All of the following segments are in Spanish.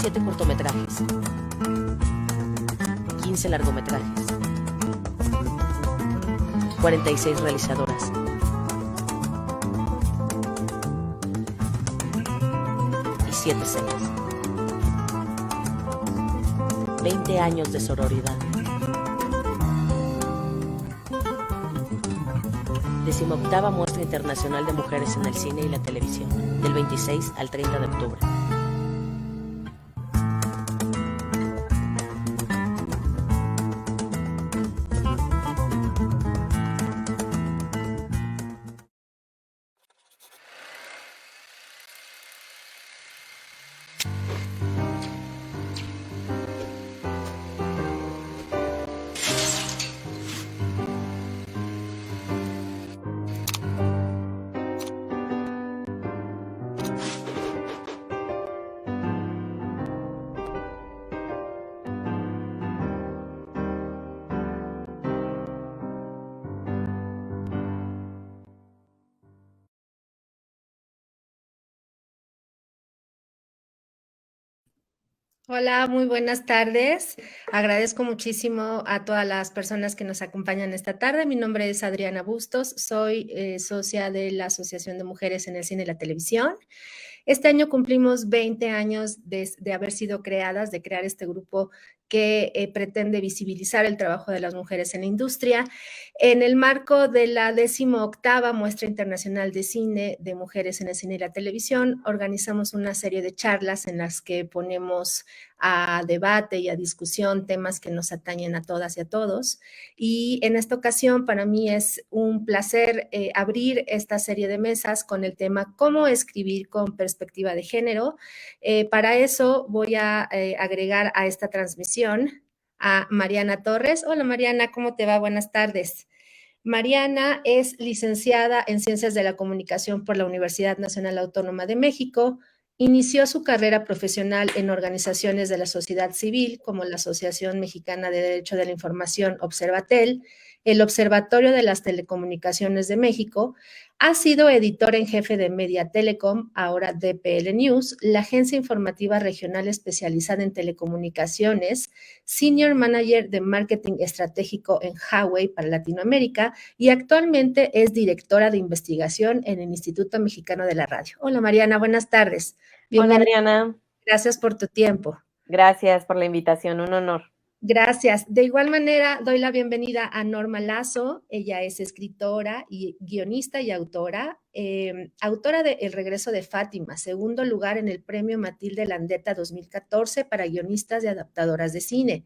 27 cortometrajes, 15 largometrajes, 46 realizadoras, y 7 series. 20 años de sororidad. 18ª Muestra Internacional de Mujeres en el Cine y la Televisión, del 26 al 30 de octubre. Hola, muy buenas tardes. Agradezco muchísimo a todas las personas que nos acompañan esta tarde. Mi nombre es Adriana Bustos, soy socia de la Asociación de Mujeres en el Cine y la Televisión. Este año cumplimos 20 años de haber sido creadas, de crear este grupo que pretende visibilizar el trabajo de las mujeres en la industria. En el marco de la 18ª Muestra Internacional de Cine de Mujeres en el Cine y la Televisión, organizamos una serie de charlas en las que ponemos a debate y a discusión temas que nos atañen a todas y a todos. Y en esta ocasión para mí es un placer abrir esta serie de mesas con el tema cómo escribir con perspectiva de género. Para eso voy a agregar a esta transmisión a Mariana Torres. Hola Mariana, ¿cómo te va? Buenas tardes. Mariana es licenciada en Ciencias de la Comunicación por la Universidad Nacional Autónoma de México. Inició su carrera profesional en organizaciones de la sociedad civil, como la Asociación Mexicana de Derecho de la Información, Observatel, el Observatorio de las Telecomunicaciones de México. Ha sido editora en jefe de Media Telecom, ahora DPL News, la agencia informativa regional especializada en telecomunicaciones, Senior Manager de Marketing Estratégico en Huawei para Latinoamérica y actualmente es directora de investigación en el Instituto Mexicano de la Radio. Hola Mariana, buenas tardes. Hola Adriana. Gracias por tu tiempo. Gracias por la invitación, un honor. Gracias. De igual manera, doy la bienvenida a Norma Lazo. Ella es escritora y guionista y autora, autora de El regreso de Fátima, segundo lugar en el Premio Matilde Landeta 2014 para guionistas y adaptadoras de cine.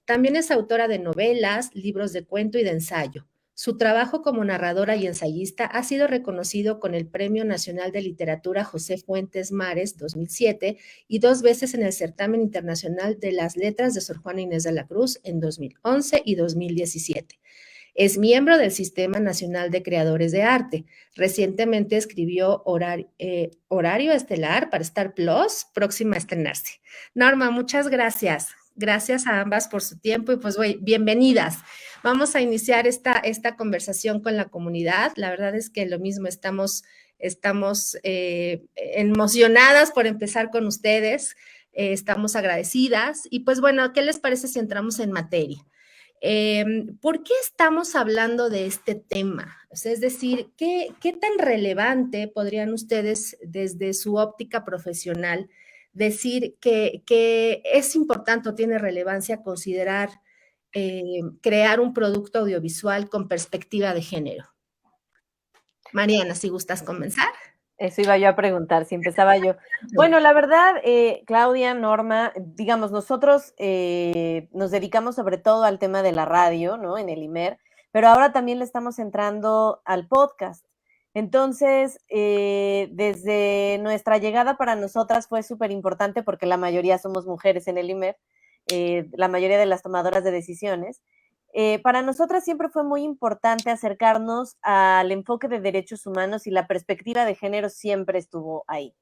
También es autora de novelas, libros de cuento y de ensayo. Su trabajo como narradora y ensayista ha sido reconocido con el Premio Nacional de Literatura José Fuentes Mares 2007 y 2 veces en el Certamen Internacional de las Letras de Sor Juana Inés de la Cruz en 2011 y 2017. Es miembro del Sistema Nacional de Creadores de Arte. Recientemente escribió Horario Estelar para Star Plus, próxima a estrenarse. Norma, muchas gracias. Gracias a ambas por su tiempo y pues bienvenidas. Vamos a iniciar esta conversación con la comunidad. La verdad es que lo mismo estamos emocionadas por empezar con ustedes. Estamos agradecidas y pues bueno, ¿qué les parece si entramos en materia? ¿Por qué estamos hablando de este tema? O sea, es decir, ¿qué tan relevante podrían ustedes, desde su óptica profesional, decir que es importante o tiene relevancia considerar crear un producto audiovisual con perspectiva de género? Mariana, si gustas comenzar. Eso iba yo a preguntar, si empezaba yo. Bueno, la verdad, Claudia, Norma, digamos, nosotros nos dedicamos sobre todo al tema de la radio, ¿no? En el IMER, pero ahora también le estamos entrando al podcast. Entonces, desde nuestra llegada para nosotras fue súper importante porque la mayoría somos mujeres en el IMER, la mayoría de las tomadoras de decisiones. Para nosotras siempre fue muy importante acercarnos al enfoque de derechos humanos y la perspectiva de género siempre estuvo ahí.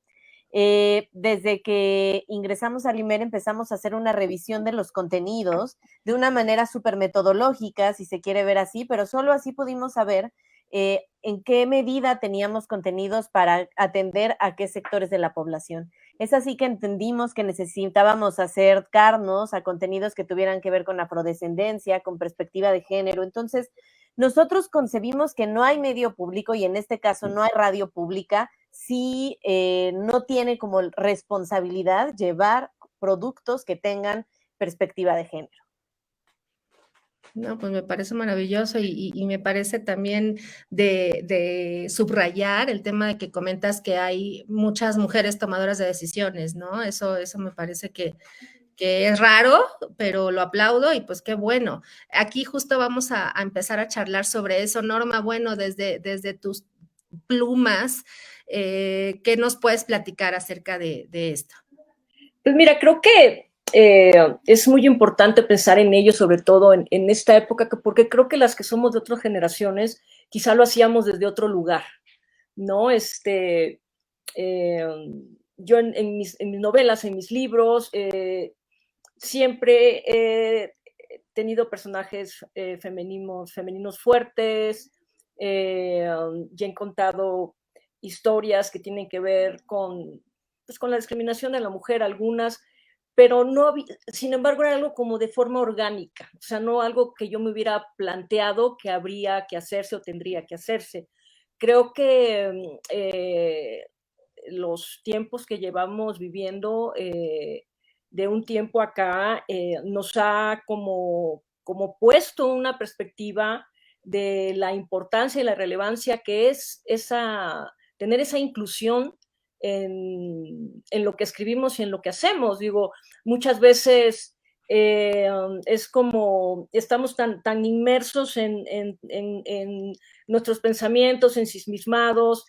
Desde que ingresamos al IMER empezamos a hacer una revisión de los contenidos de una manera súper metodológica, si se quiere ver así, pero solo así pudimos saber en qué medida teníamos contenidos para atender a qué sectores de la población. Es así que entendimos que necesitábamos acercarnos a contenidos que tuvieran que ver con afrodescendencia, con perspectiva de género. Entonces, nosotros concebimos que no hay medio público, y en este caso no hay radio pública, si no tiene como responsabilidad llevar productos que tengan perspectiva de género. No, pues me parece maravilloso y me parece también de subrayar el tema de que comentas que hay muchas mujeres tomadoras de decisiones, ¿no? Eso me parece que es raro, pero lo aplaudo y pues qué bueno. Aquí justo vamos a empezar a charlar sobre eso. Norma, bueno, desde tus plumas, ¿qué nos puedes platicar acerca de esto? Pues mira, creo que es muy importante pensar en ello, sobre todo en esta época, porque creo que las que somos de otras generaciones quizá lo hacíamos desde otro lugar, ¿no? Yo en mis novelas, en mis libros, siempre he tenido personajes femeninos fuertes, y he contado historias que tienen que ver pues, con la discriminación de la mujer, algunas, pero no, sin embargo, era algo como de forma orgánica, o sea, no algo que yo me hubiera planteado que habría que hacerse o tendría que hacerse. Creo que los tiempos que llevamos viviendo de un tiempo acá nos ha como puesto una perspectiva de la importancia y la relevancia que es tener esa inclusión en lo que escribimos y en lo que hacemos. Digo, muchas veces es como estamos tan inmersos en nuestros pensamientos, ensimismados,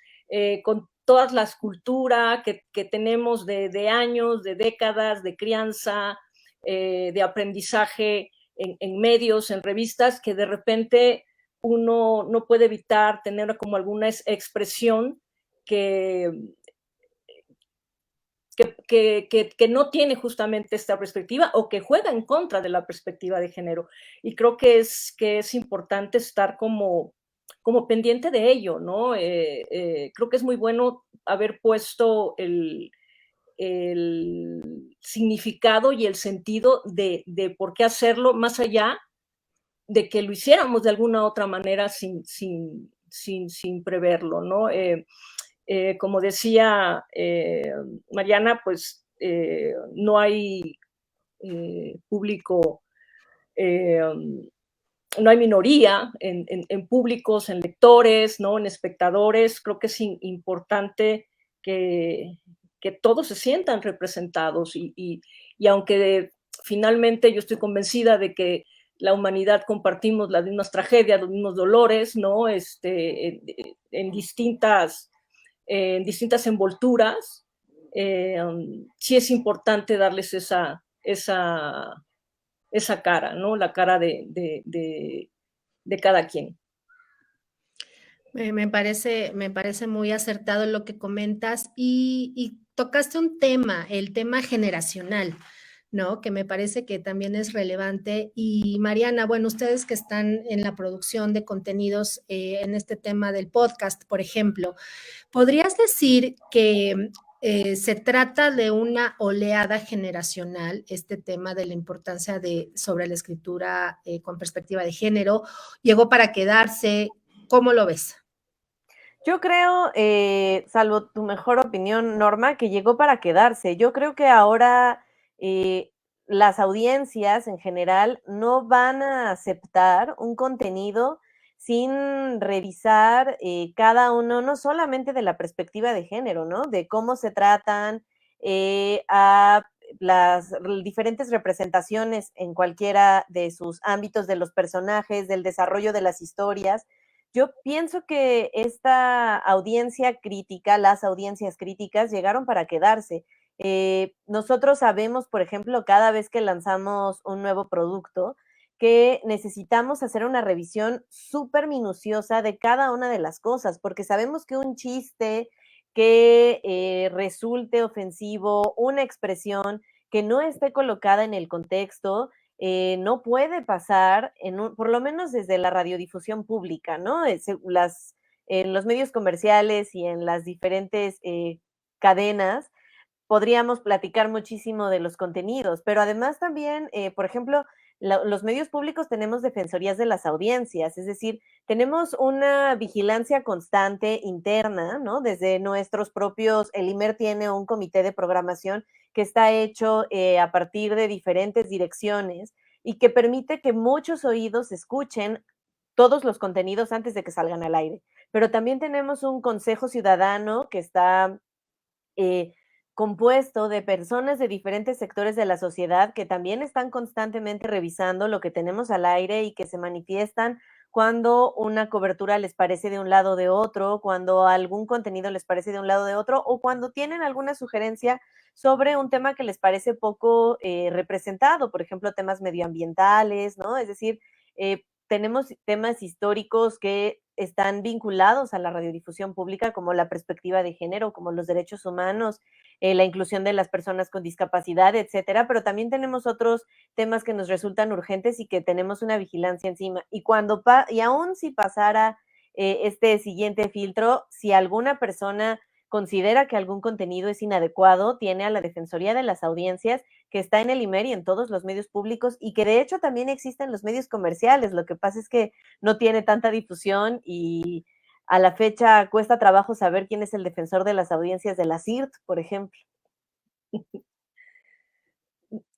con todas las culturas que tenemos de años, de décadas, de crianza, de aprendizaje en medios, en revistas, que de repente uno no puede evitar tener como alguna expresión que no tiene justamente esta perspectiva o que juega en contra de la perspectiva de género. Y creo que es importante estar como pendiente de ello, ¿no? Creo que es muy bueno haber puesto el significado y el sentido de por qué hacerlo, más allá de que lo hiciéramos de alguna otra manera sin preverlo, ¿no? Como decía Mariana, pues no hay público, no hay minoría en públicos, en lectores, ¿no? En espectadores. Creo que es importante que todos se sientan representados y aunque finalmente yo estoy convencida de que la humanidad compartimos las mismas tragedias, los mismos dolores, ¿no? En distintas envolturas, sí es importante darles esa cara, ¿no? La cara de cada quien. Me parece muy acertado lo que comentas y tocaste un tema, el tema generacional, ¿no? Que me parece que también es relevante. Y Mariana, bueno, ustedes que están en la producción de contenidos en este tema del podcast, por ejemplo, ¿podrías decir que se trata de una oleada generacional, este tema de la importancia sobre la escritura con perspectiva de género? ¿Llegó para quedarse? ¿Cómo lo ves? Yo creo, salvo tu mejor opinión, Norma, que llegó para quedarse. Yo creo que ahora las audiencias en general no van a aceptar un contenido sin revisar cada uno, no solamente de la perspectiva de género, ¿no? De cómo se tratan a las diferentes representaciones en cualquiera de sus ámbitos de los personajes, del desarrollo de las historias. Yo pienso que esta audiencia crítica, las audiencias críticas llegaron para quedarse. Nosotros sabemos, por ejemplo, cada vez que lanzamos un nuevo producto, que necesitamos hacer una revisión súper minuciosa de cada una de las cosas, porque sabemos que un chiste que resulte ofensivo, una expresión que no esté colocada en el contexto, no puede pasar, por lo menos desde la radiodifusión pública, ¿no? En los medios comerciales y en las diferentes cadenas, podríamos platicar muchísimo de los contenidos, pero además también, por ejemplo, los medios públicos tenemos defensorías de las audiencias, es decir, tenemos una vigilancia constante interna, ¿no? Desde nuestros propios, el IMER tiene un comité de programación que está hecho a partir de diferentes direcciones y que permite que muchos oídos escuchen todos los contenidos antes de que salgan al aire. Pero también tenemos un consejo ciudadano que está eh, compuesto de personas de diferentes sectores de la sociedad que también están constantemente revisando lo que tenemos al aire y que se manifiestan cuando una cobertura les parece de un lado o de otro, cuando algún contenido les parece de un lado o de otro, o cuando tienen alguna sugerencia sobre un tema que les parece poco representado, por ejemplo, temas medioambientales, ¿no? Es decir, tenemos temas históricos que están vinculados a la radiodifusión pública, como la perspectiva de género, como los derechos humanos, la inclusión de las personas con discapacidad, etcétera, pero también tenemos otros temas que nos resultan urgentes y que tenemos una vigilancia encima. Y aún si pasara este siguiente filtro, si alguna persona considera que algún contenido es inadecuado, tiene a la Defensoría de las Audiencias, que está en el IMER y en todos los medios públicos, y que de hecho también existen los medios comerciales. Lo que pasa es que no tiene tanta difusión y a la fecha cuesta trabajo saber quién es el defensor de las audiencias de la CIRT, por ejemplo.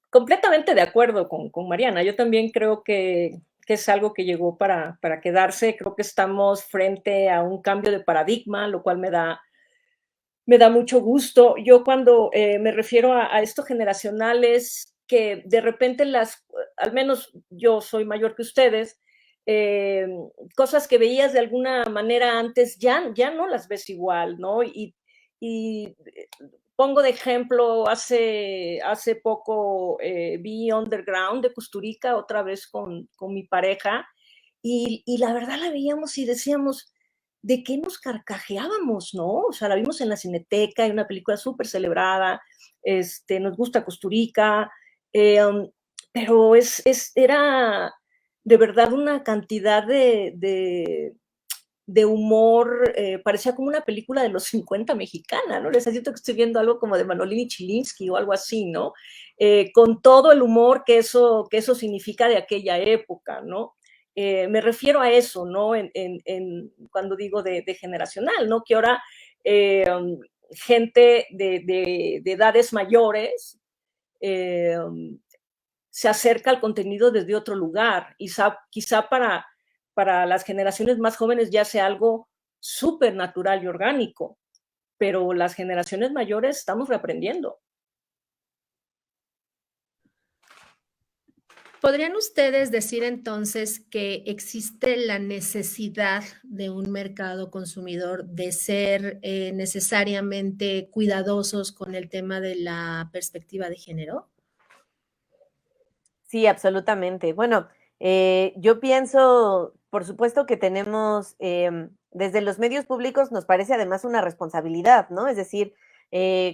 Completamente de acuerdo con Mariana. Yo también creo que es algo que llegó para quedarse. Creo que estamos frente a un cambio de paradigma, lo cual me da mucho gusto. Yo cuando me refiero a esto generacional es que de repente al menos yo soy mayor que ustedes, cosas que veías de alguna manera antes ya no las ves igual, ¿no? Y pongo de ejemplo, hace poco vi Underground de Kusturica otra vez con mi pareja y la verdad la veíamos y decíamos, ¿de qué nos carcajeábamos, no? O sea, la vimos en la Cineteca, en una película súper celebrada, nos gusta Kusturica, pero era de verdad una cantidad de humor, parecía como una película de los 50 mexicana, ¿no? Les siento que estoy viendo algo como de Manolini Chilinsky o algo así, ¿no? Con todo el humor que eso significa de aquella época, ¿no? Me refiero a eso, ¿no? Cuando digo de generacional, ¿no? Que ahora gente de edades mayores se acerca al contenido desde otro lugar y quizá para las generaciones más jóvenes ya sea algo súper natural y orgánico, pero las generaciones mayores estamos reaprendiendo. ¿Podrían ustedes decir entonces que existe la necesidad de un mercado consumidor de ser necesariamente cuidadosos con el tema de la perspectiva de género? Sí, absolutamente. Bueno, yo pienso, por supuesto que tenemos, desde los medios públicos nos parece además una responsabilidad, ¿no? Es decir,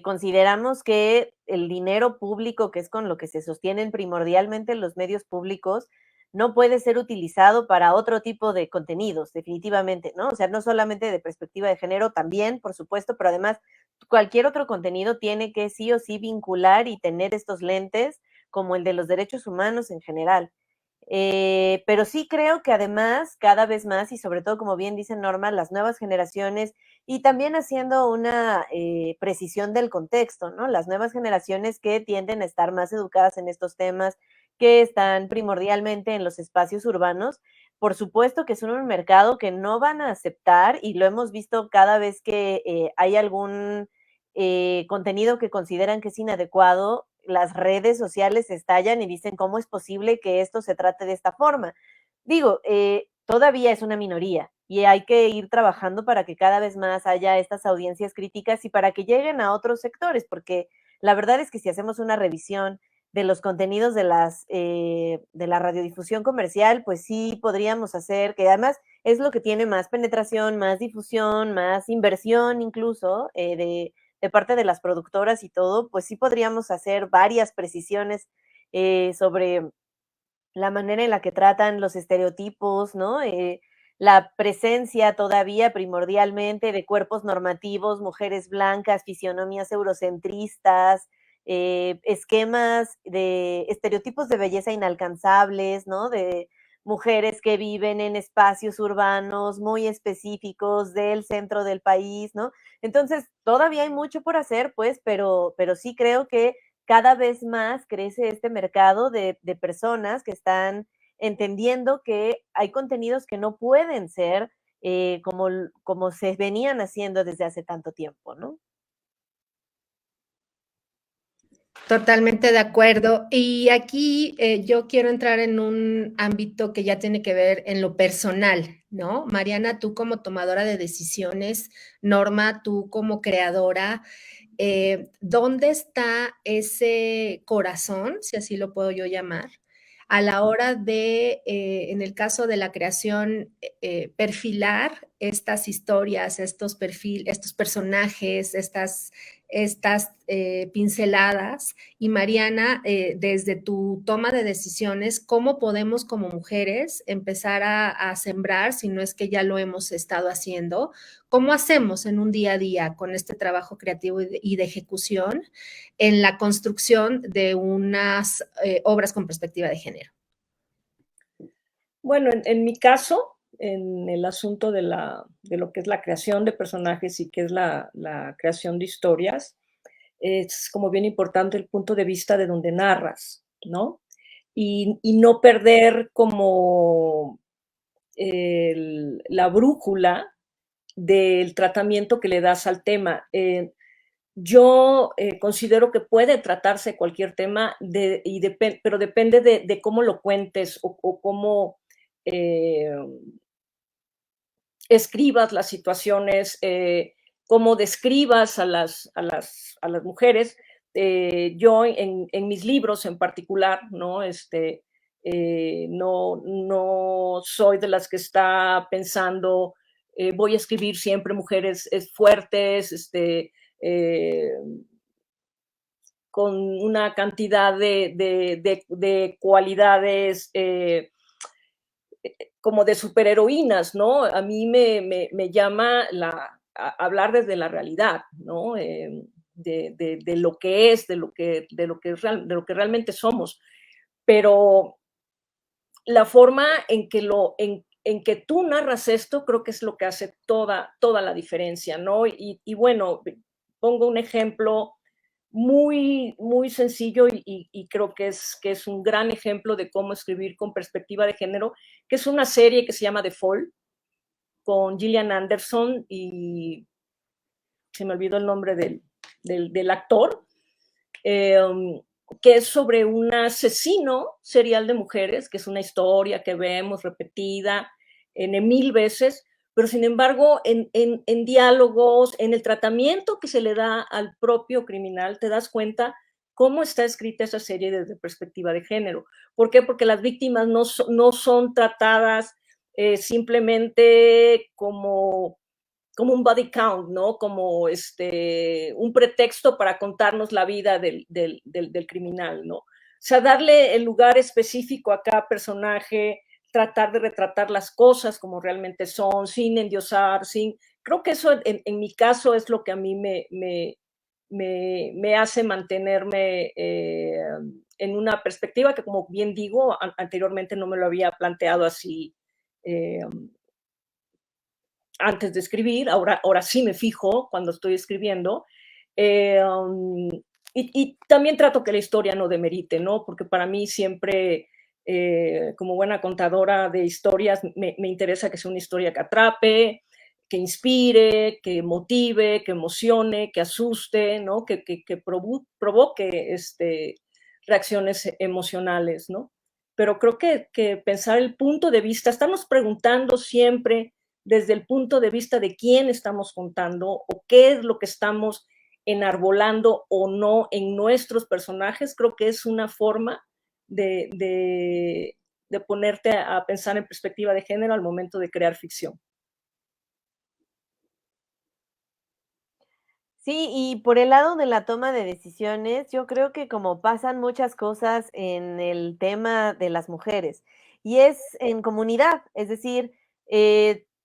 consideramos que el dinero público, que es con lo que se sostienen primordialmente los medios públicos, no puede ser utilizado para otro tipo de contenidos, definitivamente, ¿no? O sea, no solamente de perspectiva de género, también, por supuesto, pero además cualquier otro contenido tiene que sí o sí vincular y tener estos lentes como el de los derechos humanos en general. Pero sí creo que además, cada vez más, y sobre todo, como bien dice Norma, las nuevas generaciones, y también haciendo una precisión del contexto, ¿no? Las nuevas generaciones que tienden a estar más educadas en estos temas, que están primordialmente en los espacios urbanos, por supuesto que son un mercado que no van a aceptar, y lo hemos visto cada vez que hay algún contenido que consideran que es inadecuado, las redes sociales estallan y dicen cómo es posible que esto se trate de esta forma. Digo, todavía es una minoría y hay que ir trabajando para que cada vez más haya estas audiencias críticas y para que lleguen a otros sectores, porque la verdad es que si hacemos una revisión de los contenidos de la radiodifusión comercial, pues sí podríamos hacer, que además es lo que tiene más penetración, más difusión, más inversión incluso de parte de las productoras y todo, pues sí podríamos hacer varias precisiones sobre la manera en la que tratan los estereotipos, ¿no? la presencia todavía primordialmente de cuerpos normativos, mujeres blancas, fisionomías eurocentristas, esquemas de estereotipos de belleza inalcanzables, ¿no? De mujeres que viven en espacios urbanos muy específicos del centro del país, ¿no? Entonces, todavía hay mucho por hacer, pues, pero sí creo que cada vez más crece este mercado de personas que están entendiendo que hay contenidos que no pueden ser como se venían haciendo desde hace tanto tiempo, ¿no? Totalmente de acuerdo. Y aquí yo quiero entrar en un ámbito que ya tiene que ver en lo personal, ¿no? Mariana, tú como tomadora de decisiones, Norma, tú como creadora, ¿dónde está ese corazón, si así lo puedo yo llamar, a la hora de, en el caso de la creación, perfilar estas historias, estos personajes, estas pinceladas? Y Mariana, desde tu toma de decisiones, ¿cómo podemos como mujeres empezar a sembrar, si no es que ya lo hemos estado haciendo? ¿Cómo hacemos en un día a día con este trabajo creativo y de ejecución en la construcción de unas obras con perspectiva de género? Bueno, en mi caso, en el asunto de lo que es la creación de personajes y que es la creación de historias, es como bien importante el punto de vista de donde narras, ¿no? Y no perder como la brújula del tratamiento que le das al tema. Yo considero que puede tratarse cualquier tema, pero depende de cómo lo cuentes o cómo escribas las situaciones, cómo describas a las mujeres. Yo en mis libros en particular, ¿no? No soy de las que está pensando, voy a escribir siempre mujeres fuertes, eh, con una cantidad de cualidades como de superheroínas, ¿no? A mí me llama hablar desde la realidad, ¿no? De lo que es, de lo que realmente somos. Pero la forma en que tú narras esto creo que es lo que hace toda la diferencia, ¿no? Y bueno, pongo un ejemplo muy, muy sencillo y creo que es un gran ejemplo de cómo escribir con perspectiva de género, que es una serie que se llama The Fall, con Gillian Anderson y se me olvidó el nombre del actor, que es sobre un asesino serial de mujeres, que es una historia que vemos repetida en 1000 veces, pero sin embargo en diálogos, en el tratamiento que se le da al propio criminal, te das cuenta cómo está escrita esa serie desde perspectiva de género. ¿Por qué? Porque las víctimas no son tratadas simplemente como un body count, ¿no? Como un pretexto para contarnos la vida del criminal, ¿no? O sea, darle el lugar específico a cada personaje, tratar de retratar las cosas como realmente son, sin endiosar, sin... Creo que eso en mi caso es lo que a mí me hace mantenerme en una perspectiva que, como bien digo, anteriormente no me lo había planteado así antes de escribir, ahora sí me fijo cuando estoy escribiendo. Y también trato que la historia no demerite, ¿no? Porque para mí siempre, como buena contadora de historias, me interesa que sea una historia que atrape, que inspire, que motive, que emocione, que asuste, ¿no? Que provoque reacciones emocionales, ¿no? Pero creo que pensar el punto de vista, estamos preguntando siempre desde el punto de vista de quién estamos contando o qué es lo que estamos enarbolando o no en nuestros personajes, creo que es una forma de ponerte a pensar en perspectiva de género al momento de crear ficción. Sí, y por el lado de la toma de decisiones, yo creo que como pasan muchas cosas en el tema de las mujeres, y es en comunidad, es decir,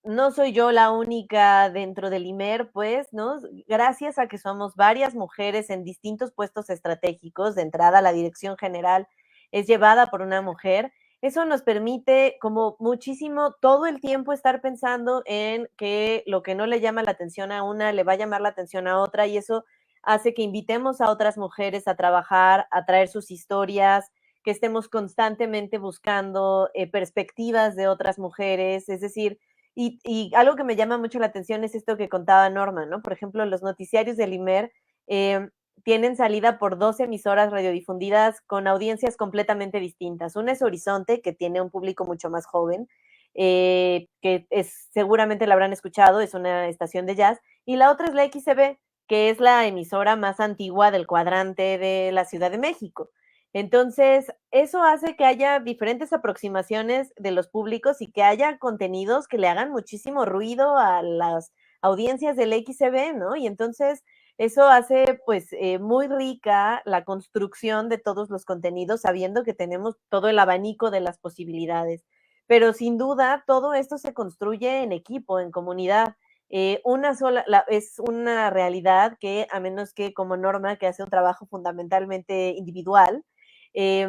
No soy yo la única dentro del IMER, pues, ¿no? Gracias a que somos varias mujeres en distintos puestos estratégicos, de entrada la dirección general es llevada por una mujer, eso nos permite como muchísimo todo el tiempo estar pensando en que lo que no le llama la atención a una le va a llamar la atención a otra y eso hace que invitemos a otras mujeres a trabajar, a traer sus historias, que estemos constantemente buscando perspectivas de otras mujeres, es decir, y algo que me llama mucho la atención es esto que contaba Norma, ¿no? Por ejemplo, los noticiarios del IMER tienen salida por 2 emisoras radiodifundidas con audiencias completamente distintas. Una es Horizonte, que tiene un público mucho más joven, que es, seguramente la habrán escuchado, es una estación de jazz, y la otra es la XCB, que es la emisora más antigua del cuadrante de la Ciudad de México. Entonces, eso hace que haya diferentes aproximaciones de los públicos y que haya contenidos que le hagan muchísimo ruido a las audiencias del XCB, ¿no? Y entonces eso hace pues muy rica la construcción de todos los contenidos, sabiendo que tenemos todo el abanico de las posibilidades. Pero sin duda, todo esto se construye en equipo, en comunidad. Una sola, es una realidad que, a menos que como Norma, que hace un trabajo fundamentalmente individual, eh,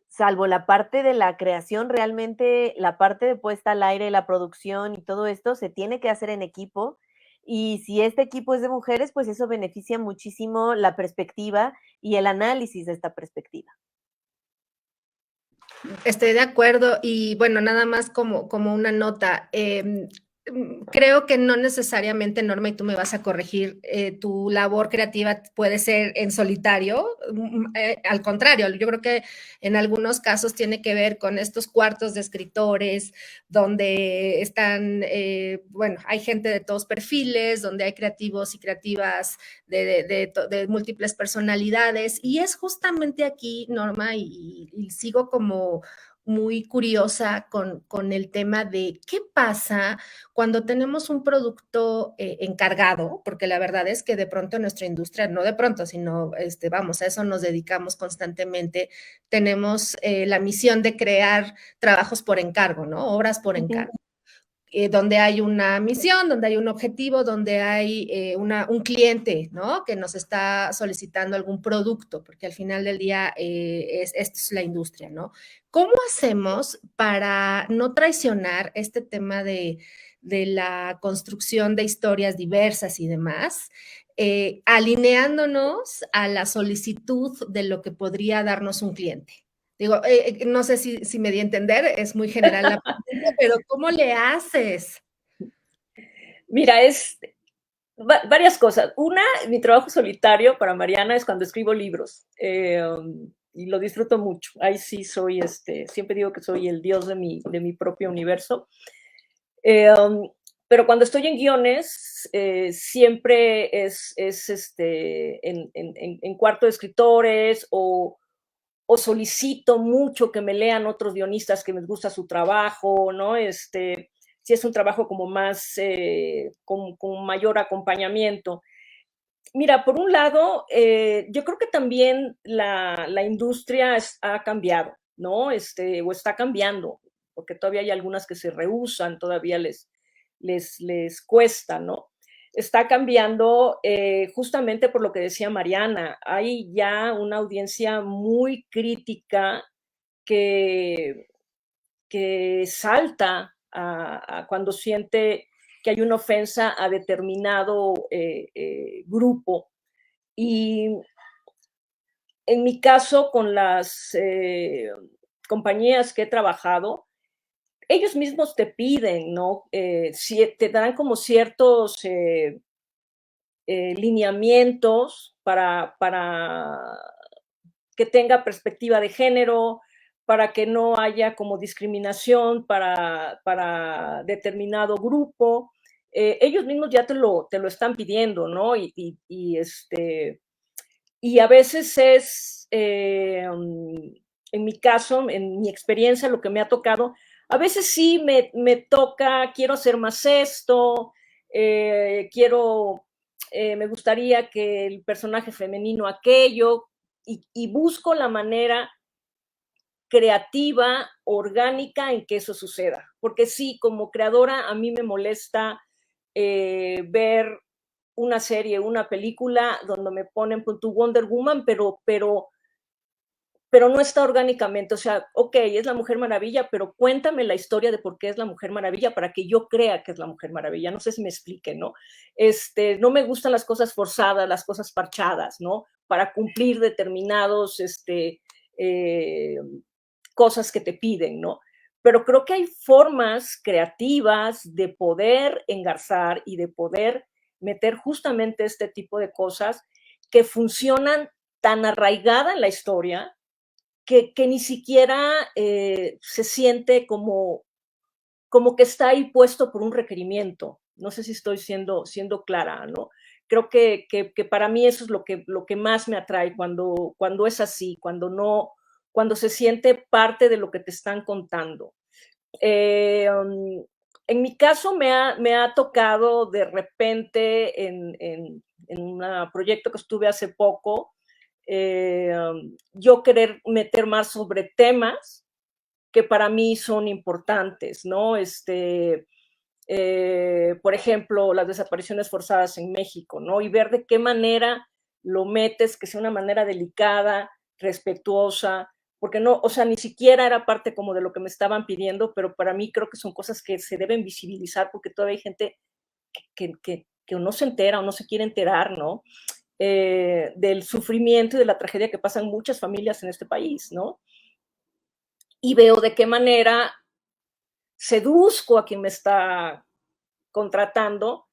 salvo la parte de la creación, realmente la parte de puesta al aire, la producción y todo esto se tiene que hacer en equipo. Y si este equipo es de mujeres, pues eso beneficia muchísimo la perspectiva y el análisis de esta perspectiva. Estoy de acuerdo y bueno, nada más como una nota. Creo que no necesariamente, Norma, y tú me vas a corregir, tu labor creativa puede ser en solitario. Al contrario, yo creo que en algunos casos tiene que ver con estos cuartos de escritores, donde están, bueno, hay gente de todos perfiles, donde hay creativos y creativas de múltiples personalidades. Y es justamente aquí, Norma, y sigo como muy curiosa con el tema de qué pasa cuando tenemos un producto encargado, porque la verdad es que de pronto nuestra industria, no de pronto, sino vamos, a eso nos dedicamos constantemente, tenemos la misión de crear trabajos por encargo, ¿no? Obras por encargo. Donde hay una misión, donde hay un objetivo, donde hay un cliente, ¿no? Que nos está solicitando algún producto, porque al final del día esto es la industria, ¿no? ¿Cómo hacemos para no traicionar este tema de la construcción de historias diversas y demás, alineándonos a la solicitud de lo que podría darnos un cliente? Digo, no sé si me di a entender, es muy general la pregunta, pero ¿cómo le haces? Mira, es varias cosas. Una, mi trabajo solitario para Mariana es cuando escribo libros. Y lo disfruto mucho. Ahí sí soy, siempre digo que soy el dios de mi propio universo. Pero cuando estoy en guiones, siempre es en cuarto de escritores o solicito mucho que me lean otros guionistas que les gusta su trabajo, ¿no? Si es un trabajo como más, con mayor acompañamiento. Mira, por un lado, yo creo que también la industria ha cambiado, ¿no? O está cambiando, porque todavía hay algunas que se rehúsan, todavía les cuesta, ¿no? Está cambiando justamente por lo que decía Mariana. Hay ya una audiencia muy crítica que, que salta cuando siente que hay una ofensa a determinado grupo. Y en mi caso, con las compañías que he trabajado, ellos mismos te piden, ¿no? Te dan como ciertos lineamientos para que tenga perspectiva de género, para que no haya como discriminación para determinado grupo. Ellos mismos ya te lo están pidiendo, ¿no? Y a veces es, en mi caso, en mi experiencia, lo que me ha tocado, a veces sí me toca, quiero hacer más esto, me gustaría que el personaje femenino aquello, y busco la manera creativa, orgánica en que eso suceda. Porque sí, como creadora, a mí me molesta ver una serie, una película donde me ponen tu Wonder Woman, pero no está orgánicamente. O sea, ok, es la Mujer Maravilla, pero cuéntame la historia de por qué es la Mujer Maravilla para que yo crea que es la Mujer Maravilla. No sé si me explique, ¿no? No me gustan las cosas forzadas, las cosas parchadas, ¿no? Para cumplir determinados cosas que te piden, ¿no? Pero creo que hay formas creativas de poder engarzar y de poder meter justamente este tipo de cosas que funcionan tan arraigada en la historia que ni siquiera se siente como que está ahí puesto por un requerimiento. No sé si estoy siendo clara, ¿no? Creo que para mí eso es lo que más me atrae cuando es así, cuando se siente parte de lo que te están contando. En mi caso me ha tocado de repente en un proyecto que estuve hace poco, yo querer meter más sobre temas que para mí son importantes, ¿no? Por ejemplo, las desapariciones forzadas en México, ¿no? Y ver de qué manera lo metes, que sea una manera delicada, respetuosa, porque no, o sea, ni siquiera era parte como de lo que me estaban pidiendo, pero para mí creo que son cosas que se deben visibilizar porque todavía hay gente que no se entera o no se quiere enterar, ¿no? Del sufrimiento y de la tragedia que pasan muchas familias en este país, ¿no? Y veo de qué manera seduzco a quien me está contratando,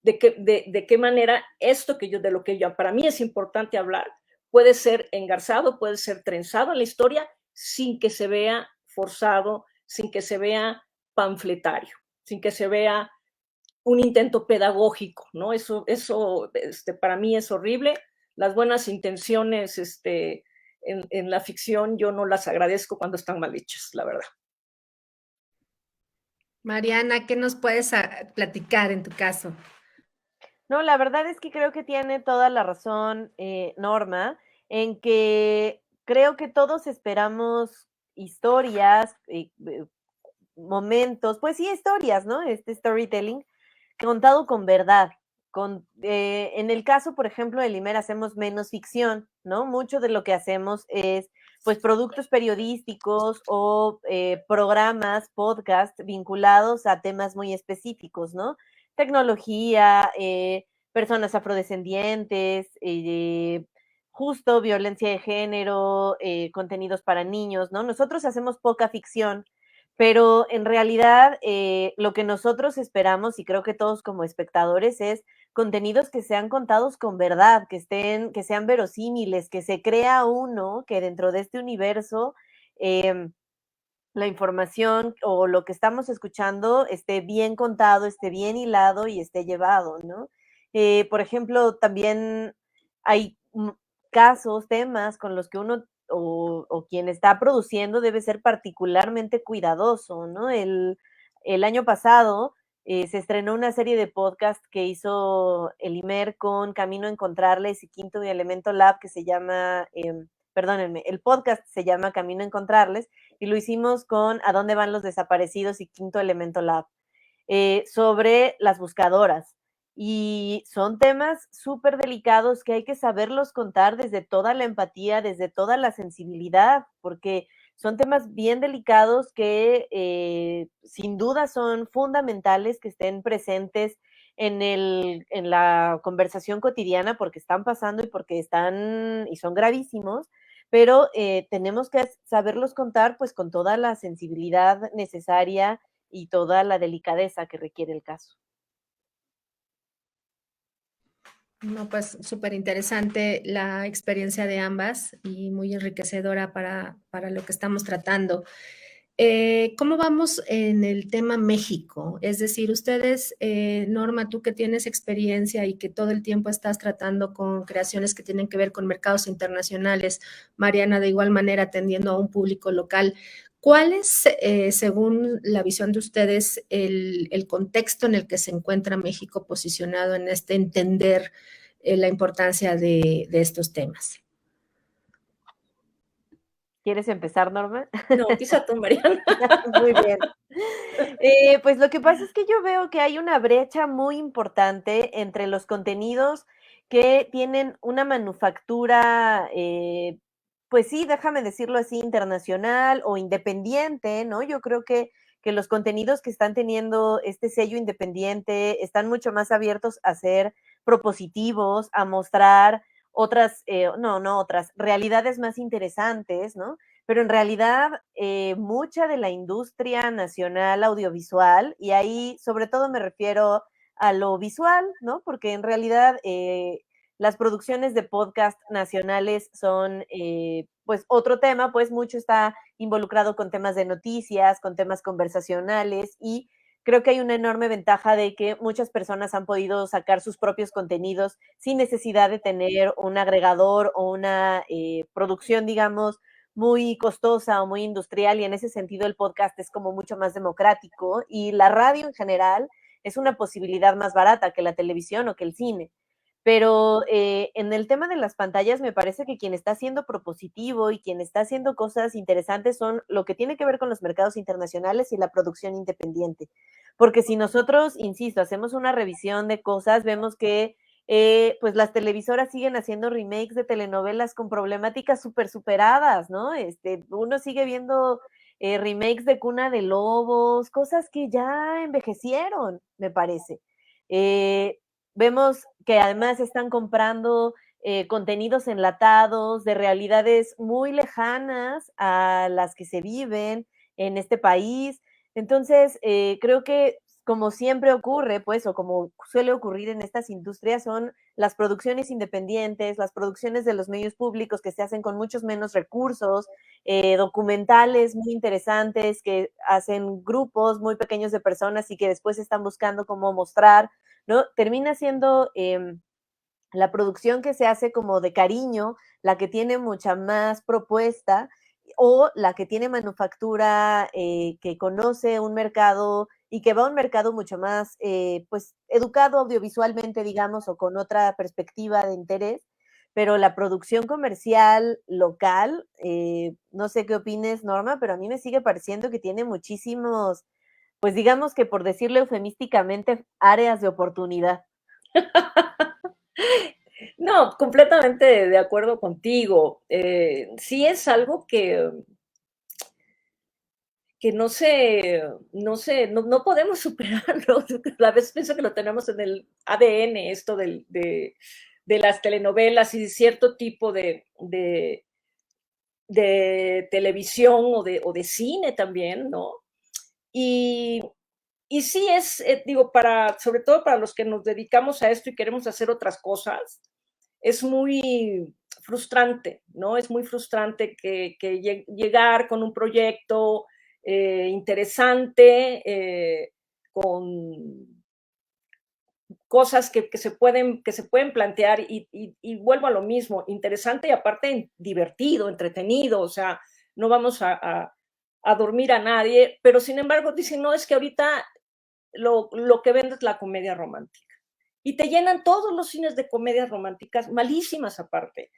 de qué manera esto de lo que yo, para mí es importante hablar, puede ser engarzado, puede ser trenzado en la historia sin que se vea forzado, sin que se vea panfletario, sin que se vea un intento pedagógico, ¿no? Eso para mí es horrible. Las buenas intenciones en la ficción yo no las agradezco cuando están mal hechas, la verdad. Mariana, ¿qué nos puedes platicar en tu caso? No, la verdad es que creo que tiene toda la razón, Norma, en que creo que todos esperamos historias, momentos, pues sí, historias, ¿no? Este storytelling contado con verdad. En el caso, por ejemplo, del IMER hacemos menos ficción, ¿no? Mucho de lo que hacemos es, pues, productos periodísticos o programas, podcast vinculados a temas muy específicos, ¿no? Tecnología, personas afrodescendientes, justo violencia de género, contenidos para niños, ¿no? Nosotros hacemos poca ficción, pero en realidad lo que nosotros esperamos, y creo que todos como espectadores, es contenidos que sean contados con verdad, que sean verosímiles, que se crea uno, que dentro de este universo la información o lo que estamos escuchando esté bien contado, esté bien hilado y esté llevado, ¿no? Por ejemplo, también hay casos, temas con los que uno o quien está produciendo debe ser particularmente cuidadoso, ¿no? El año pasado se estrenó una serie de podcast que hizo el IMER con Camino a Encontrarles y Quinto Elemento Lab que se llama, perdónenme, el podcast se llama Camino a Encontrarles y lo hicimos con ¿A dónde van los desaparecidos? Y Quinto Elemento Lab, sobre las buscadoras. Y son temas súper delicados que hay que saberlos contar desde toda la empatía, desde toda la sensibilidad, porque son temas bien delicados que sin duda son fundamentales que estén presentes en la conversación cotidiana porque están pasando y porque están y son gravísimos, pero tenemos que saberlos contar pues con toda la sensibilidad necesaria y toda la delicadeza que requiere el caso. No, pues súper interesante la experiencia de ambas y muy enriquecedora para lo que estamos tratando. ¿Cómo vamos en el tema México? Es decir, ustedes, Norma, tú que tienes experiencia y que todo el tiempo estás tratando con creaciones que tienen que ver con mercados internacionales, Mariana de igual manera atendiendo a un público local, ¿cuál es, según la visión de ustedes, el contexto en el que se encuentra México posicionado en este entender la importancia de estos temas? ¿Quieres empezar, Norma? No, empieza tú, Mariana. Muy bien. Pues lo que pasa es que yo veo que hay una brecha muy importante entre los contenidos que tienen una manufactura, pues sí, déjame decirlo así, internacional o independiente, ¿no? Yo creo que los contenidos que están teniendo este sello independiente están mucho más abiertos a ser propositivos, a mostrar otras, no otras, realidades más interesantes, ¿no? Pero en realidad mucha de la industria nacional audiovisual, y ahí sobre todo me refiero a lo visual, ¿no? Porque en realidad las producciones de podcast nacionales son pues otro tema, pues mucho está involucrado con temas de noticias, con temas conversacionales, y creo que hay una enorme ventaja de que muchas personas han podido sacar sus propios contenidos sin necesidad de tener un agregador o una producción, digamos, muy costosa o muy industrial, y en ese sentido el podcast es como mucho más democrático, y la radio en general es una posibilidad más barata que la televisión o que el cine. Pero en el tema de las pantallas me parece que quien está siendo propositivo y quien está haciendo cosas interesantes son lo que tiene que ver con los mercados internacionales y la producción independiente. Porque si nosotros, insisto, hacemos una revisión de cosas, vemos que pues las televisoras siguen haciendo remakes de telenovelas con problemáticas súper superadas, ¿no? Uno sigue viendo remakes de Cuna de Lobos, cosas que ya envejecieron, me parece. Vemos que además están comprando contenidos enlatados de realidades muy lejanas a las que se viven en este país. Entonces, creo que como siempre ocurre, pues, o como suele ocurrir en estas industrias, son las producciones independientes, las producciones de los medios públicos que se hacen con muchos menos recursos, documentales muy interesantes que hacen grupos muy pequeños de personas y que después están buscando cómo mostrar, ¿no? Termina siendo la producción que se hace como de cariño, la que tiene mucha más propuesta, o la que tiene manufactura, que conoce un mercado y que va a un mercado mucho más, pues, educado audiovisualmente, digamos, o con otra perspectiva de interés. Pero la producción comercial local, no sé qué opines, Norma, pero a mí me sigue pareciendo que tiene muchísimos, pues digamos que por decirlo eufemísticamente, áreas de oportunidad. No, completamente de acuerdo contigo. Sí es algo que no podemos superarlo. A veces pienso que lo tenemos en el ADN, esto de las telenovelas y cierto tipo de televisión o de cine también, ¿no? Y, y sí es, digo, sobre todo para los que nos dedicamos a esto y queremos hacer otras cosas, es muy frustrante, ¿no? Es muy frustrante que llegar con un proyecto interesante, con cosas que se pueden plantear y vuelvo a lo mismo, interesante y aparte divertido, entretenido, o sea, no vamos a dormir a nadie, pero sin embargo dicen, no, es que ahorita lo que vende es la comedia romántica. Y te llenan todos los cines de comedias románticas, malísimas aparte.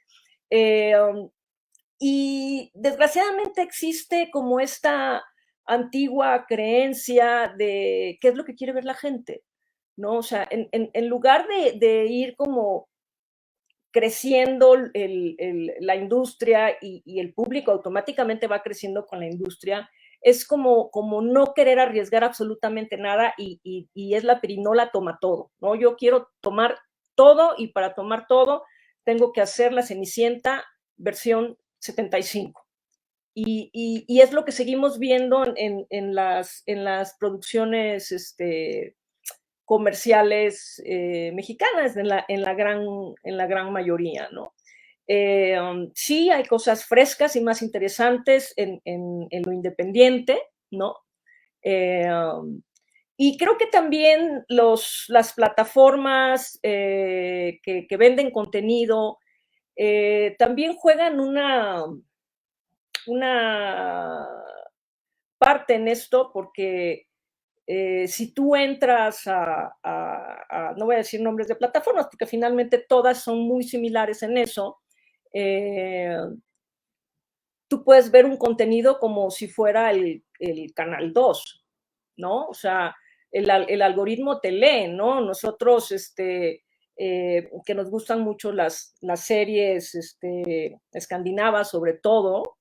Y desgraciadamente existe como esta antigua creencia de qué es lo que quiere ver la gente, ¿no? O sea, en lugar de ir como creciendo la industria y el público automáticamente va creciendo con la industria, es como no querer arriesgar absolutamente nada y es la pirinola toma todo, ¿no? Yo quiero tomar todo y para tomar todo tengo que hacer la Cenicienta versión 75. Y es lo que seguimos viendo en las producciones comerciales mexicanas, en la gran mayoría, ¿no? Sí, hay cosas frescas y más interesantes en lo independiente, ¿no? Y creo que también las plataformas que venden contenido también juegan una parte en esto porque si tú entras no voy a decir nombres de plataformas porque finalmente todas son muy similares en eso, tú puedes ver un contenido como si fuera el Canal 2, ¿no? O sea, el algoritmo te lee, ¿no? Nosotros, que nos gustan mucho las series escandinavas sobre todo,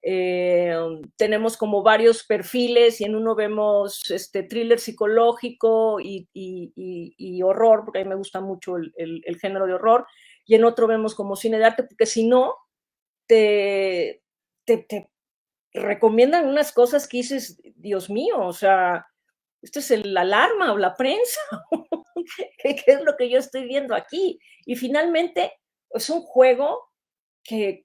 tenemos como varios perfiles y en uno vemos thriller psicológico y horror, porque a mí me gusta mucho el género de horror, y en otro vemos como cine de arte, porque si no, te recomiendan unas cosas que dices, Dios mío, o sea, esto es la alarma o la prensa, ¿qué es lo que yo estoy viendo aquí? Y finalmente es un juego que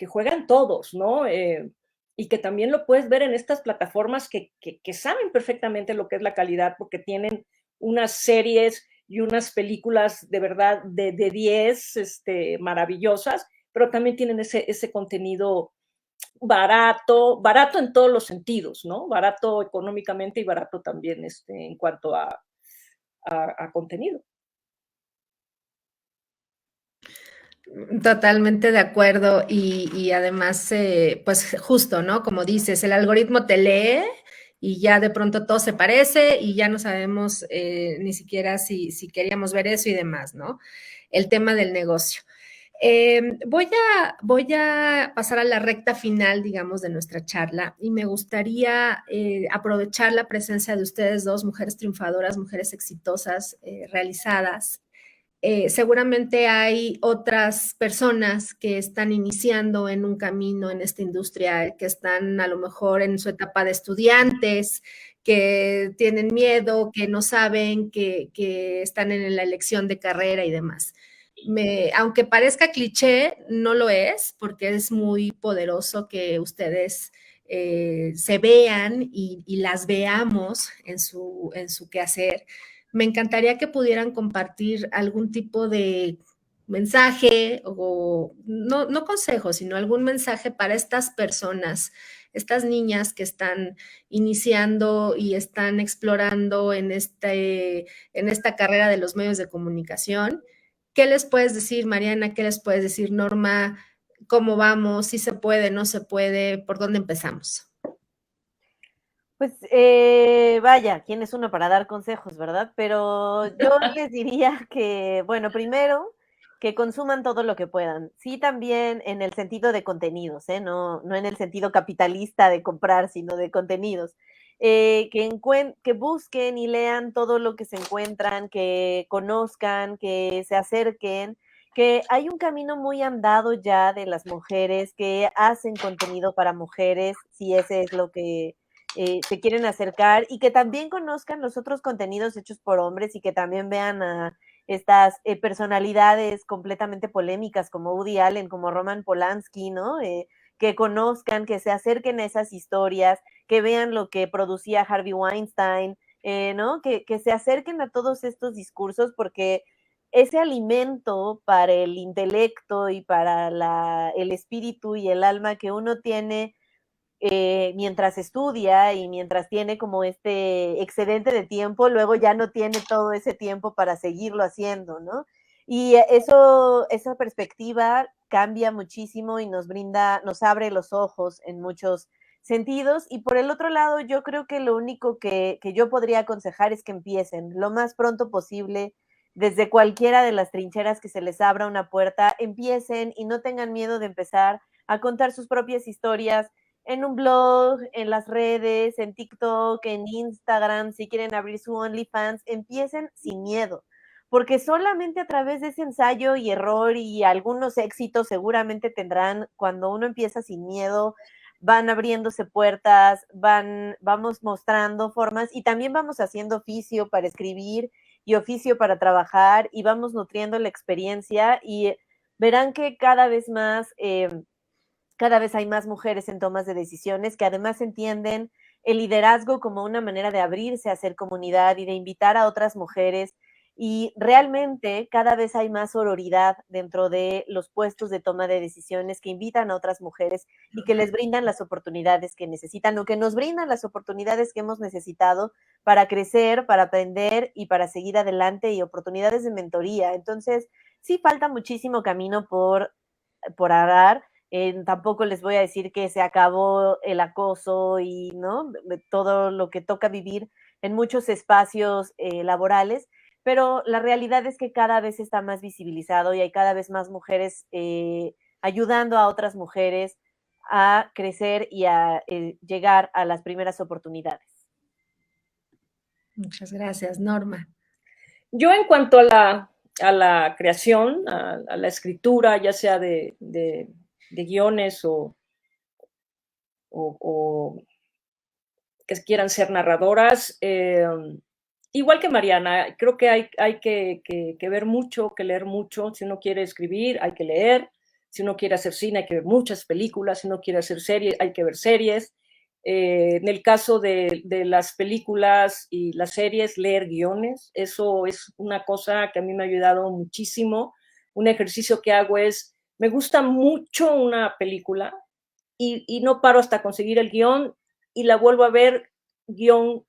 juegan todos, ¿no? Y que también lo puedes ver en estas plataformas que saben perfectamente lo que es la calidad, porque tienen unas series y unas películas de verdad de 10 maravillosas, pero también tienen ese contenido barato en todos los sentidos, ¿no? Barato económicamente y barato también en cuanto a contenido. Totalmente de acuerdo y además, pues justo, ¿no? Como dices, el algoritmo te lee y ya de pronto todo se parece y ya no sabemos ni siquiera si queríamos ver eso y demás, ¿no? El tema del negocio. Voy a pasar a la recta final, digamos, de nuestra charla y me gustaría aprovechar la presencia de ustedes dos, mujeres triunfadoras, mujeres exitosas, realizadas. Seguramente hay otras personas que están iniciando en un camino en esta industria, que están a lo mejor en su etapa de estudiantes, que tienen miedo, que no saben, que están en la elección de carrera y demás. Aunque parezca cliché, no lo es, porque es muy poderoso que ustedes se vean y las veamos en su quehacer. Me encantaría que pudieran compartir algún tipo de mensaje o no consejo, sino algún mensaje para estas personas, estas niñas que están iniciando y están explorando en esta carrera de los medios de comunicación. ¿Qué les puedes decir, Mariana? ¿Qué les puedes decir, Norma? ¿Cómo vamos? ¿Si se puede, no se puede? ¿Por dónde empezamos? Pues vaya, ¿quién es uno para dar consejos, verdad? Pero yo les diría que, bueno, primero, que consuman todo lo que puedan. Sí, también en el sentido de contenidos, ¿eh? No en el sentido capitalista de comprar, sino de contenidos. Que busquen y lean todo lo que se encuentran, que conozcan, que se acerquen, que hay un camino muy andado ya de las mujeres que hacen contenido para mujeres, si ese es lo que se quieren acercar y que también conozcan los otros contenidos hechos por hombres y que también vean a estas personalidades completamente polémicas como Woody Allen, como Roman Polanski, ¿no? Que conozcan, que se acerquen a esas historias, que vean lo que producía Harvey Weinstein, ¿no? Que se acerquen a todos estos discursos porque ese alimento para el intelecto y para el espíritu y el alma que uno tiene mientras estudia y mientras tiene como este excedente de tiempo, luego ya no tiene todo ese tiempo para seguirlo haciendo, ¿no? Y esa perspectiva cambia muchísimo y nos abre los ojos en muchos sentidos. Y por el otro lado, yo creo que lo único que yo podría aconsejar es que empiecen lo más pronto posible, desde cualquiera de las trincheras que se les abra una puerta, empiecen y no tengan miedo de empezar a contar sus propias historias, en un blog, en las redes, en TikTok, en Instagram, si quieren abrir su OnlyFans, empiecen sin miedo, porque solamente a través de ese ensayo y error y algunos éxitos seguramente tendrán, cuando uno empieza sin miedo, van abriéndose puertas, vamos mostrando formas y también vamos haciendo oficio para escribir y oficio para trabajar y vamos nutriendo la experiencia y verán que cada vez hay más mujeres en tomas de decisiones que además entienden el liderazgo como una manera de abrirse a hacer comunidad y de invitar a otras mujeres. Y realmente cada vez hay más sororidad dentro de los puestos de toma de decisiones que invitan a otras mujeres y que les brindan las oportunidades que necesitan o que nos brindan las oportunidades que hemos necesitado para crecer, para aprender y para seguir adelante y oportunidades de mentoría. Entonces, sí falta muchísimo camino por arar, Tampoco les voy a decir que se acabó el acoso y, ¿no?, todo lo que toca vivir en muchos espacios laborales, pero la realidad es que cada vez está más visibilizado y hay cada vez más mujeres ayudando a otras mujeres a crecer y a llegar a las primeras oportunidades. Muchas gracias, Norma. Yo en cuanto a la creación, a la escritura, ya sea de guiones o que quieran ser narradoras, igual que Mariana, creo que hay que ver mucho, que leer mucho. Si uno quiere escribir, hay que leer. Si uno quiere hacer cine, hay que ver muchas películas. Si uno quiere hacer series, hay que ver series. En el caso de las películas y las series, leer guiones. Eso es una cosa que a mí me ha ayudado muchísimo. Un ejercicio que hago es, me gusta mucho una película y no paro hasta conseguir el guión y la vuelvo a ver guión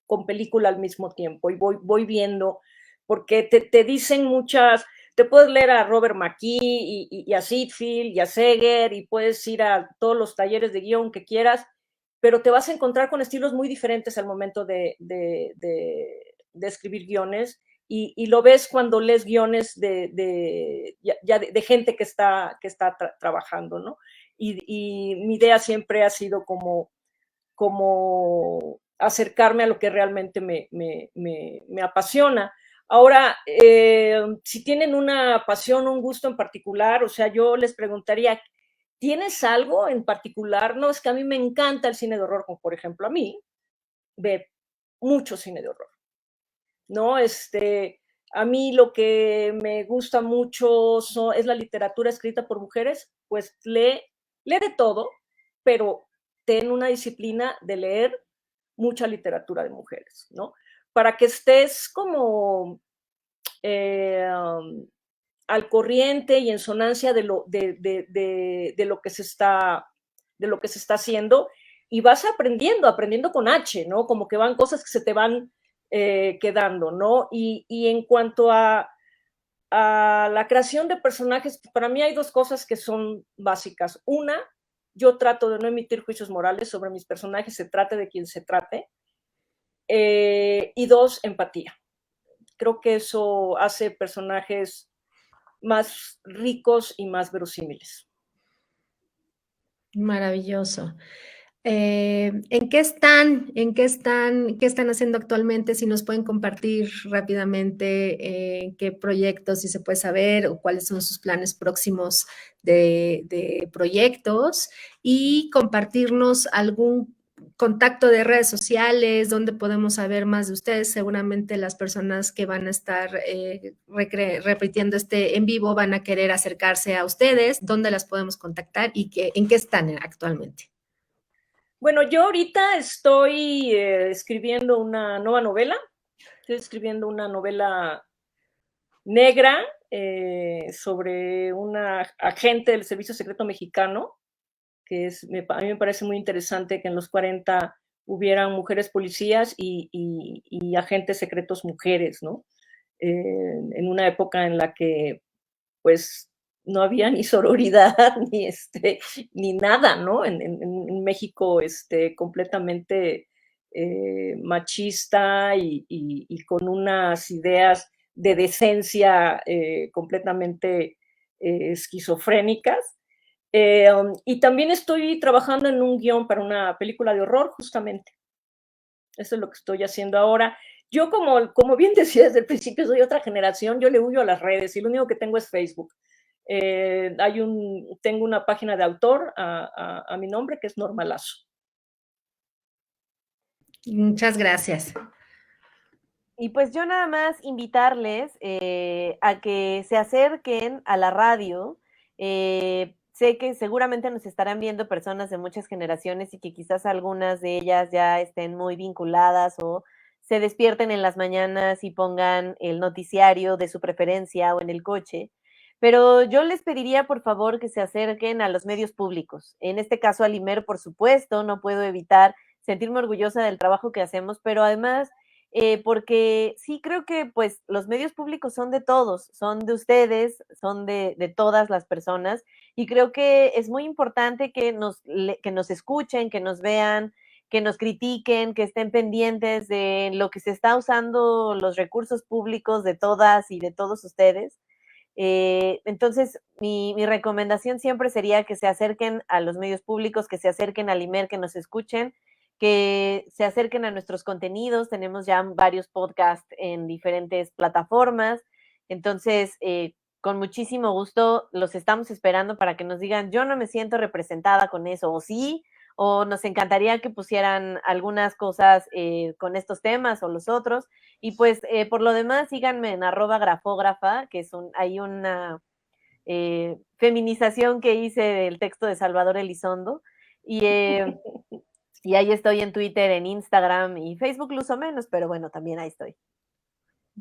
con película al mismo tiempo y voy viendo, porque te dicen muchas, te puedes leer a Robert McKee y a Sitfield y a Seger y puedes ir a todos los talleres de guión que quieras, pero te vas a encontrar con estilos muy diferentes al momento de escribir guiones y lo ves cuando lees guiones de gente que está trabajando, ¿no? Y mi idea siempre ha sido como acercarme a lo que realmente me apasiona. Ahora, si tienen una pasión, un gusto en particular, o sea, yo les preguntaría, ¿tienes algo en particular? No, es que a mí me encanta el cine de horror, como por ejemplo a mí, ve mucho cine de horror, ¿no? A mí lo que me gusta mucho es la literatura escrita por mujeres, pues lee de todo, pero ten una disciplina de leer mucha literatura de mujeres, ¿no? Para que estés como al corriente y en sonancia de lo que se está haciendo y vas aprendiendo con H, ¿no? Como que van cosas que se te van quedando, ¿no? Y en cuanto a la creación de personajes, para mí hay dos cosas que son básicas. Una, yo trato de no emitir juicios morales sobre mis personajes, se trate de quien se trate. Y dos, empatía. Creo que eso hace personajes más ricos y más verosímiles. Maravilloso. ¿En qué están? ¿Qué están haciendo actualmente? Si nos pueden compartir rápidamente qué proyectos, si se puede saber, o cuáles son sus planes próximos de proyectos, y compartirnos algún contacto de redes sociales, donde podemos saber más de ustedes. Seguramente las personas que van a estar repitiendo este en vivo van a querer acercarse a ustedes. ¿Dónde las podemos contactar y en qué están actualmente? Bueno, yo ahorita estoy escribiendo una nueva novela. Estoy escribiendo una novela negra sobre una agente del Servicio Secreto Mexicano, que a mí me parece muy interesante que en los 40 hubieran mujeres policías y agentes secretos mujeres, ¿no? En una época en la que, pues, no había ni sororidad ni nada, ¿no? En México completamente machista y con unas ideas de decencia completamente esquizofrénicas. Y también estoy trabajando en un guión para una película de horror, justamente. Eso es lo que estoy haciendo ahora. Yo, como bien decía desde el principio, soy otra generación, yo le huyo a las redes y lo único que tengo es Facebook. Tengo una página de autor a mi nombre, que es Norma Lazo. Muchas gracias. Y pues yo nada más invitarles a que se acerquen a la radio. Sé que seguramente nos estarán viendo personas de muchas generaciones y que quizás algunas de ellas ya estén muy vinculadas o se despierten en las mañanas y pongan el noticiario de su preferencia o en el coche. Pero yo les pediría, por favor, que se acerquen a los medios públicos. En este caso, al IMER, por supuesto, no puedo evitar sentirme orgullosa del trabajo que hacemos, pero además porque sí creo que pues los medios públicos son de todos, son de ustedes, son de todas las personas, y creo que es muy importante que nos escuchen, que nos vean, que nos critiquen, que estén pendientes de lo que se está usando los recursos públicos de todas y de todos ustedes. Entonces, mi recomendación siempre sería que se acerquen a los medios públicos, que se acerquen al IMER, que nos escuchen, que se acerquen a nuestros contenidos. Tenemos ya varios podcasts en diferentes plataformas. Entonces, con muchísimo gusto los estamos esperando para que nos digan, yo no me siento representada con eso, o sí, o nos encantaría que pusieran algunas cosas con estos temas o los otros. Y pues por lo demás, síganme en @grafógrafa, que es hay una feminización que hice del texto de Salvador Elizondo. Y ahí estoy en Twitter, en Instagram y Facebook lo uso menos, pero bueno, también ahí estoy.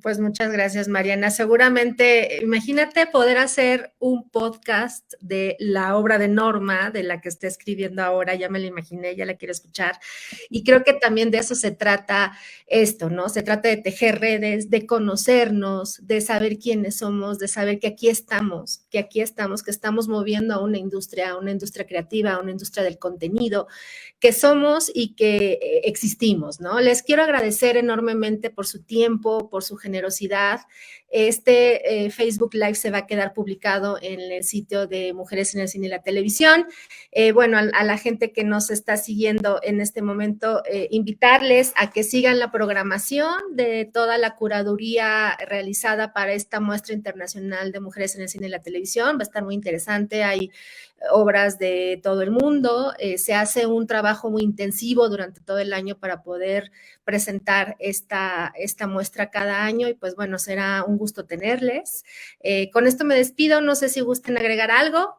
Pues muchas gracias, Mariana. Seguramente, imagínate poder hacer un podcast de la obra de Norma, de la que está escribiendo ahora, ya me la imaginé, ya la quiero escuchar. Y creo que también de eso se trata esto, ¿no? Se trata de tejer redes, de conocernos, de saber quiénes somos, de saber que aquí estamos, que estamos moviendo a una industria creativa, a una industria del contenido, que somos y que existimos, ¿no? Les quiero agradecer enormemente por su tiempo, por su generosidad. Este Facebook Live se va a quedar publicado en el sitio de Mujeres en el Cine y la Televisión. Bueno, a la gente que nos está siguiendo en este momento, invitarles a que sigan la programación de toda la curaduría realizada para esta muestra internacional de Mujeres en el Cine y la Televisión. Va a estar muy interesante. Hay obras de todo el mundo. Se hace un trabajo muy intensivo durante todo el año para poder presentar esta muestra cada año y pues bueno, será un gusto tenerles. Con esto me despido, no sé si gusten agregar algo.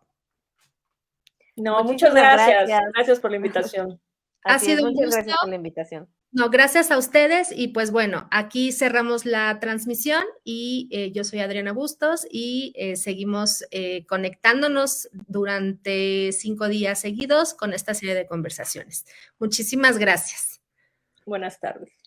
No, muchas gracias. Gracias por la invitación. Ha sido un gusto. Muchas gracias por la invitación. No, gracias a ustedes y pues bueno, aquí cerramos la transmisión y yo soy Adriana Bustos y seguimos conectándonos durante 5 días seguidos con esta serie de conversaciones. Muchísimas gracias. Buenas tardes.